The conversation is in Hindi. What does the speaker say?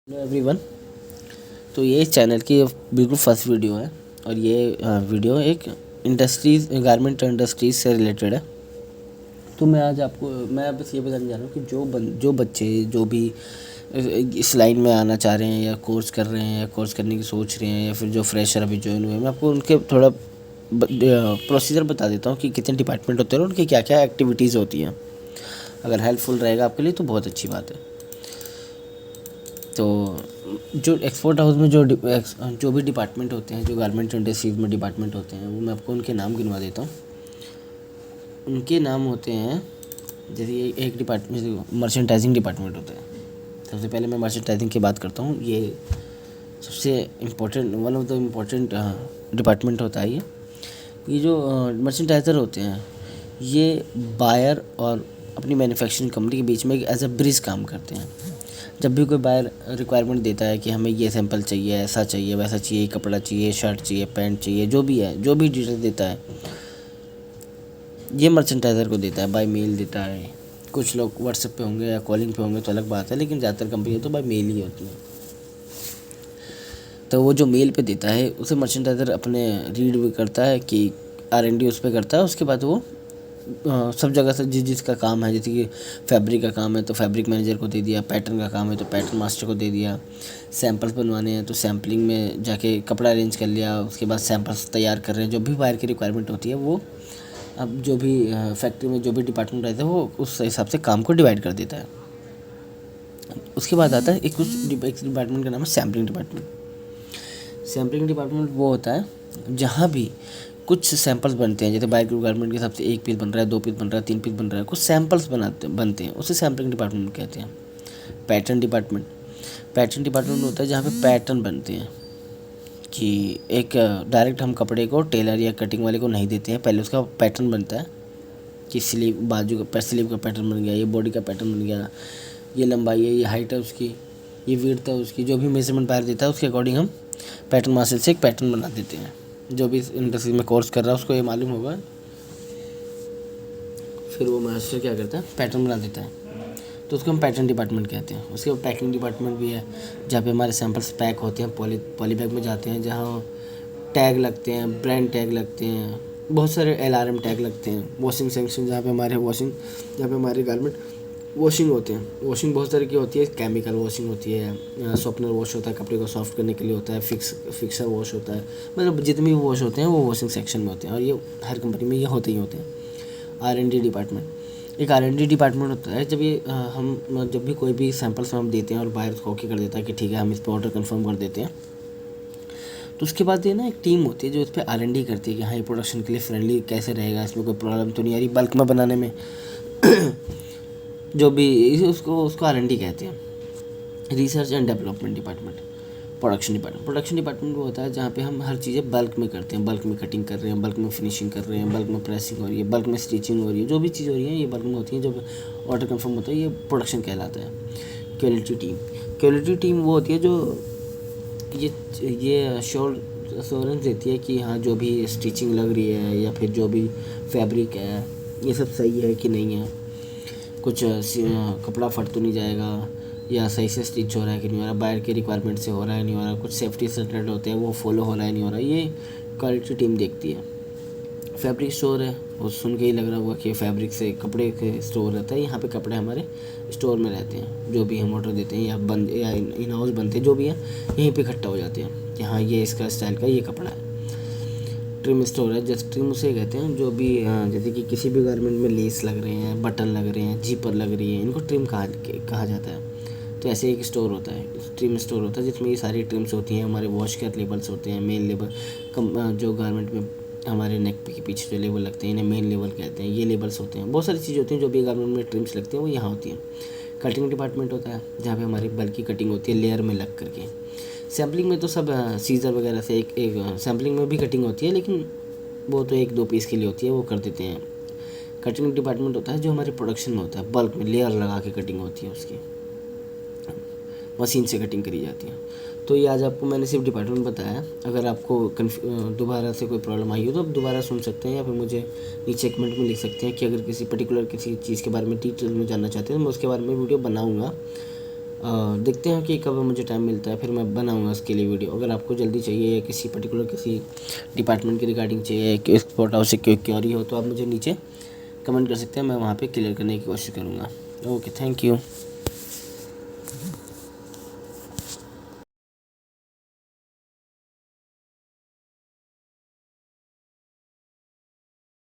Hello everyone. तो ये इस चैनल की बिल्कुल फर्स्ट वीडियो है और ये वीडियो एक इंडस्ट्रीज़ गारमेंट इंडस्ट्रीज़ से रिलेटेड है। तो मैं बस ये बताने जा रहा हूँ कि जो बच्चे जो भी इस लाइन में आना चाह रहे हैं या कोर्स कर रहे हैं या कोर्स करने की सोच रहे हैं या फिर जो फ्रेशर अभी ज्वाइन हुए हैं, मैं आपको उनके थोड़ा प्रोसीजर बता देता हूँ कि कितने डिपार्टमेंट होते हैं और उनकी क्या क्या एक्टिविटीज़ होती हैं। अगर हेल्पफुल रहेगा आपके लिए तो बहुत अच्छी बात है। तो जो एक्सपोर्ट हाउस में जो भी डिपार्टमेंट होते हैं, जो गारमेंट इंडस्ट्रीज में डिपार्टमेंट होते हैं, वो मैं आपको उनके नाम गिनवा देता हूँ। उनके नाम होते हैं, जैसे ये एक डिपार्टमेंट मर्चेंटाइजिंग डिपार्टमेंट होता है। सबसे पहले मैं मर्चेंटाइजिंग की बात करता हूँ। ये सबसे important one of the important department होता है। ये जो मर्चेंटाइज़र होते हैं, ये बायर और अपनी मैन्युफैक्चरिंग कंपनी के बीच में एज अ ब्रिज काम करते हैं। जब भी कोई बायर रिक्वायरमेंट देता है कि हमें ये सैंपल चाहिए, ऐसा चाहिए, वैसा चाहिए, कपड़ा चाहिए, शर्ट चाहिए, पैंट चाहिए, जो भी है, जो भी डिटेल देता है, ये मर्चेंटाइज़र को देता है, बाय मेल देता है। कुछ लोग व्हाट्सएप पे होंगे या कॉलिंग पे होंगे तो अलग बात है, लेकिन ज़्यादातर कंपनी तो बाय मेल ही होती है। तो वो जो मेल पे देता है उसे मर्चेंटाइज़र अपने रीड भी करता है कि R&D उस पर करता है। उसके बाद वो सब जगह से जिसका काम है, जैसे कि फैब्रिक का काम है तो फैब्रिक मैनेजर को दे दिया, पैटर्न का काम है तो पैटर्न मास्टर को दे दिया, सैंपल्स बनवाने हैं तो सैम्पलिंग में जाके कपड़ा अरेंज कर लिया, उसके बाद सैंपल्स तैयार कर रहे हैं। जो भी बायर की रिक्वायरमेंट होती है वो अब जो भी फैक्ट्री में जो भी डिपार्टमेंट रहता है वो उस हिसाब से काम को डिवाइड कर देता है। उसके बाद आता है एक डिपार्टमेंट का नाम है सैम्पलिंग डिपार्टमेंट। सैम्पलिंग डिपार्टमेंट वो होता है जहाँ भी कुछ सैंपल्स बनते हैं, जैसे बायर की रिक्वायरमेंट के हिसाब से 1 पीस बन रहा है, 2 पीस बन रहा है, 3 पीस बन रहा है, कुछ सैंपल्स बनते हैं, उसे सैम्पलिंग डिपार्टमेंट कहते हैं। पैटर्न डिपार्टमेंट होता है जहाँ पे पैटर्न बनते हैं कि एक डायरेक्ट हम कपड़े को टेलर या कटिंग वाले को नहीं देते हैं, पहले उसका पैटर्न बनता है कि स्लीव बाजू का स्लीव का पैटर्न बन गया, ये बॉडी का पैटर्न बन गया, ये लंबाई है, ये हाइट है उसकी, ये विड्थ है उसकी, जो भी मेजरमेंट बायर देता है उसके अकॉर्डिंग हम पैटर्न मास्टर से एक पैटर्न बना देते हैं। जो भी इस इंडस्ट्री में कोर्स कर रहा है उसको ये मालूम होगा। फिर वो मास्टर क्या करता है, पैटर्न बना देता है, तो उसको हम पैटर्न डिपार्टमेंट कहते हैं। उसके बाद पैकिंग डिपार्टमेंट भी है, जहाँ पे हमारे सैंपल्स पैक होते हैं, पॉली बैग में जाते हैं, जहाँ टैग लगते हैं, ब्रांड टैग लगते हैं, बहुत सारे LRM टैग लगते हैं। वॉशिंग सेक्शन जहाँ पे हमारे गारमेंट वॉशिंग होते हैं। वॉशिंग बहुत तरह की होती है, केमिकल वॉशिंग होती है, सॉफ्टनर वॉश होता है, कपड़े को सॉफ्ट करने के लिए होता है, फिक्सर वॉश होता है, मतलब जितने भी वॉश होते हैं वो वॉशिंग सेक्शन में होते हैं और ये हर कंपनी में ये होते ही होते हैं। R&D डिपार्टमेंट, एक R&D डिपार्टमेंट होता है जब भी कोई भी सैंपल्स हम देते हैं और बायर उसको ओके कर देता है कि ठीक है हम इस पर ऑर्डर कन्फर्म कर देते हैं, तो उसके बाद ये ना एक टीम होती है जो इस पर R&D करती है कि हाँ ये प्रोडक्शन के लिए फ्रेंडली कैसे रहेगा, इसमें कोई प्रॉब्लम तो नहीं आ रही बल्क में बनाने में। जो भी उसको R&D कहते हैं। Research and development department, production department वो होता है जहाँ पे हम हर चीज़ें बल्क में करते हैं, बल्क में कटिंग कर रहे हैं, बल्क में फिनिशिंग कर रहे हैं, बल्क में प्रेसिंग हो रही है, बल्क में स्टिचिंग हो रही है, जो भी चीज़ हो रही है ये बल्क में होती है। जब ऑर्डर कंफर्म होता है ये प्रोडक्शन कहलाता है। क्वालिटी टीम वो होती है जो ये अश्योरेंस देती है कि हाँ जो भी स्टिचिंग लग रही है या फिर जो भी फैब्रिक है ये सब सही है कि नहीं है, कुछ कपड़ा फट तो नहीं जाएगा, या सही से स्टिच हो रहा है कि नहीं हो रहा, बायर के रिक्वायरमेंट से हो रहा है नहीं हो रहा, कुछ सेफ्टी स्टैंडर्ड होते हैं वो फॉलो हो रहा है नहीं हो रहा, ये क्वालिटी टीम देखती है। फैब्रिक स्टोर है, वो सुन के ही लग रहा होगा कि फैब्रिक से कपड़े के स्टोर रहता है। यहाँ पे कपड़े हमारे स्टोर में रहते हैं, जो भी हम ऑर्डर देते हैं या इन हाउस बनते हैं, जो भी है यहीं पे इकट्ठा हो जाते हैं कि हाँ ये इसका स्टाइल का ये कपड़ा है। ट्रिम स्टोर है, जैसे ट्रिम उसे कहते हैं जो भी जैसे कि किसी भी गारमेंट में लेस लग रहे हैं, बटन लग रहे हैं, जीपर लग रही है, इनको ट्रिम कहा जाता है। तो ऐसे एक स्टोर होता है, ट्रिम स्टोर होता है जिसमें ये सारी ट्रिम्स होती हैं। हमारे वॉश केयर लेबल्स होते हैं, मेन लेबल जो गारमेंट में हमारे नेक के पीछे जो लेबल लगते हैं इन्हें मेन लेबल कहते हैं, ये लेबल्स होते हैं। बहुत सारी चीज़ें होती हैं जो भी गारमेंट में ट्रिम्स लगती हैं वो यहाँ होती हैं। कटिंग डिपार्टमेंट होता है जहाँ पे हमारी बल्कि कटिंग होती है लेयर में लग करके। सैम्पलिंग में तो सब सीज़र वगैरह से एक सैम्पलिंग में भी कटिंग होती है, लेकिन वो तो 1-2 पीस के लिए होती है, वो कर देते हैं। कटिंग डिपार्टमेंट होता है जो हमारे प्रोडक्शन में होता है, बल्क में लेयर लगा के कटिंग होती है, उसकी मशीन से कटिंग करी जाती है। तो ये आज आपको मैंने सिर्फ डिपार्टमेंट बताया। अगर आपको दोबारा से कोई प्रॉब्लम आई हो तो आप दोबारा सुन सकते हैं या फिर मुझे नीचे कमेंट में लिख सकते हैं कि अगर किसी पर्टिकुलर किसी चीज़ के बारे में डिटेल में जानना चाहते हैं तो मैं उसके बारे में वीडियो बनाऊँगा। देखते हैं कि कब मुझे टाइम मिलता है, फिर मैं बनाऊंगा इसके लिए वीडियो। अगर आपको जल्दी चाहिए या किसी पर्टिकुलर किसी डिपार्टमेंट के रिगार्डिंग चाहिए कि स्पॉट हाउस से कोई क्वेरी हो तो आप मुझे नीचे कमेंट कर सकते हैं, मैं वहाँ पे क्लियर करने की कोशिश करूँगा। Okay, thank you.